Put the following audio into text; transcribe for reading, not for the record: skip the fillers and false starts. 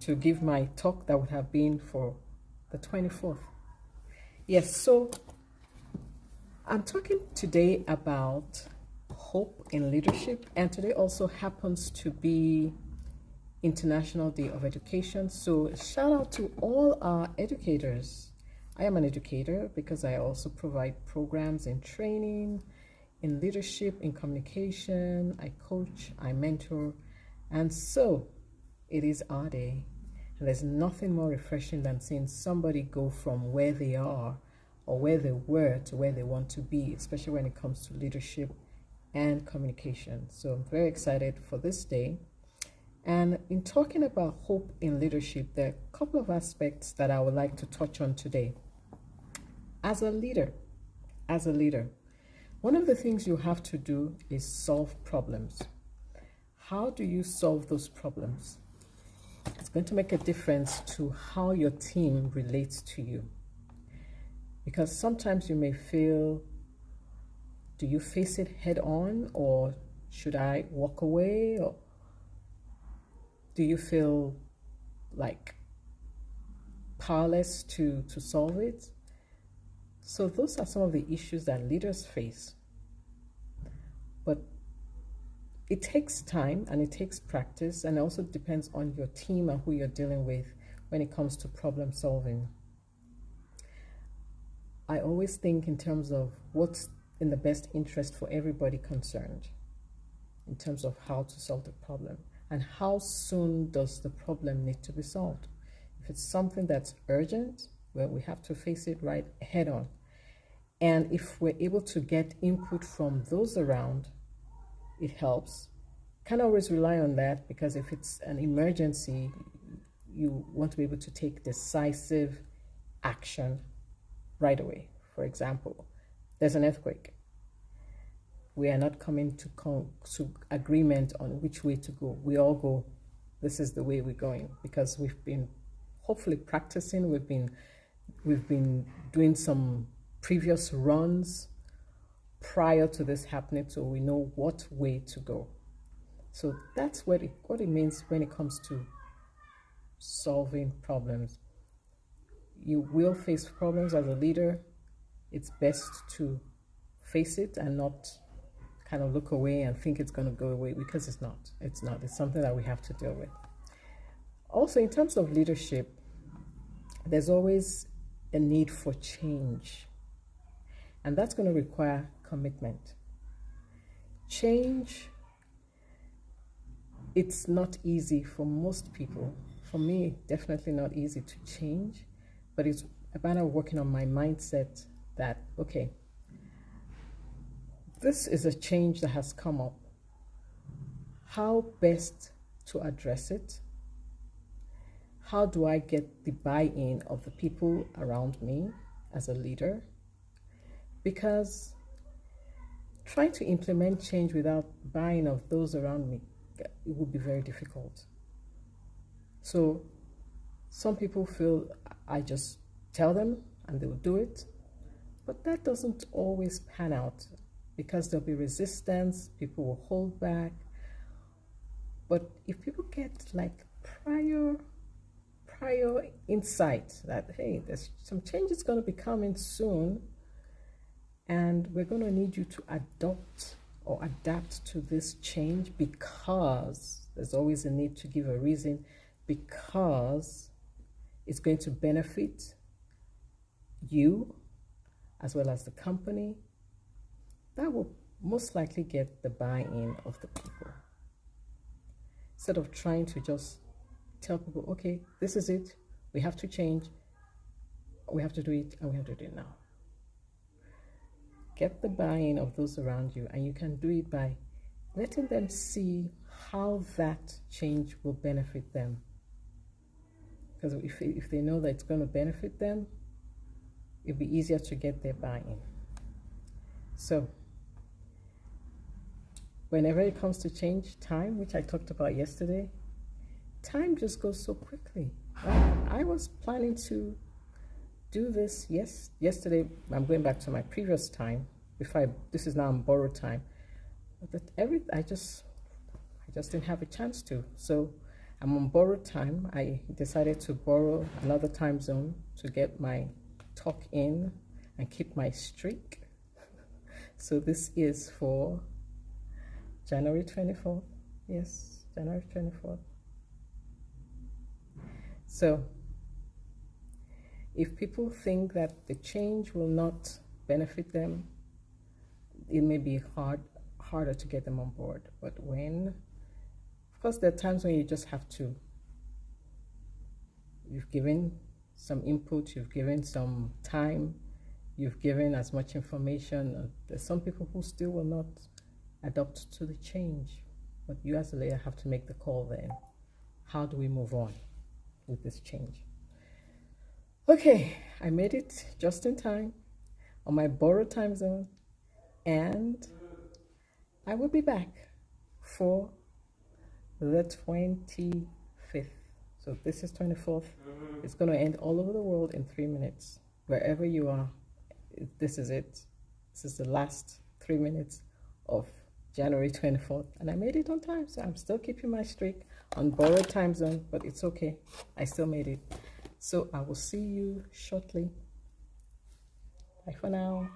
to give my talk that would have been for the 24th. Yes, so I'm talking today about hope in leadership, and today also happens to be International Day of Education. So shout out to all our educators. I am an educator because I also provide programs in training, in leadership, in communication. I coach, I mentor, and so it is our day. And there's nothing more refreshing than seeing somebody go from where they are or where they were to where they want to be, especially when it comes to leadership and communication. So I'm very excited for this day. And in talking about hope in leadership, there are a couple of aspects that I would like to touch on today. As a leader, one of the things you have to do is solve problems. How do you solve those problems? It's going to make a difference to how your team relates to you. Because sometimes you may feel, do you face it head on, or should I walk away? Or do you feel like powerless to solve it? So those are some of the issues that leaders face. But it takes time and it takes practice, and it also depends on your team and who you're dealing with when it comes to problem solving. I always think in terms of what's in the best interest for everybody concerned, in terms of how to solve the problem and how soon does the problem need to be solved. If it's something that's urgent, well, we have to face it right head on. And if we're able to get input from those around, it helps. Can't always rely on that, because if it's an emergency, you want to be able to take decisive action right away. For example, there's an earthquake. We are not coming to agreement on which way to go. We all go, this is the way we're going, because we've been hopefully practicing. We've been doing some previous runs prior to this happening, so we know what way to go. So that's what it means when it comes to solving problems. You will face problems as a leader. It's best to face it and not kind of look away and think it's going to go away, because it's not. It's something that we have to deal with. Also, in terms of leadership, there's always a need for change, and that's going to require commitment. Change, it's not easy for most people. For me, definitely not easy to change, but it's about working on my mindset that, okay, this is a change that has come up. How best to address it? How do I get the buy-in of the people around me as a leader? Because trying to implement change without buy-in of those around me, it would be very difficult. So some people feel I just tell them and they will do it, but that doesn't always pan out, because there'll be resistance, people will hold back. But if people get like prior insight that, hey, there's some changes going to be coming soon, and we're going to need you to adopt or adapt to this change, because there's always a need to give a reason, because it's going to benefit you as well as the company. That will most likely get the buy-in of the people. Instead of trying to just tell people, okay, this is it, we have to change, we have to do it, and we have to do it now. Get the buy-in of those around you, and you can do it by letting them see how that change will benefit them. Because if they know that it's going to benefit them, it'll be easier to get their buy-in. So whenever it comes to change, time, which I talked about yesterday, time just goes so quickly. I was planning to do this yesterday. I'm going back to my previous time. This is now on borrowed time. But I just didn't have a chance to. So I'm on borrowed time. I decided to borrow another time zone to get my talk in and keep my streak. So this is for January 24th. Yes, January 24th. So if people think that the change will not benefit them, it may be harder to get them on board. But of course, there are times when you just have to. You've given some input, you've given some time, you've given as much information. There's some people who still will not adapt to the change. But you as a leader have to make the call then. How do we move on with this change? Okay, I made it just in time on my borrowed time zone, and I will be back for the 25th. So this is 24th. It's going to end all over the world in 3 minutes. Wherever you are, this is it. This is the last 3 minutes of January 24th. And I made it on time, so I'm still keeping my streak on borrowed time zone, but it's okay. I still made it. So I will see you shortly. Bye for now.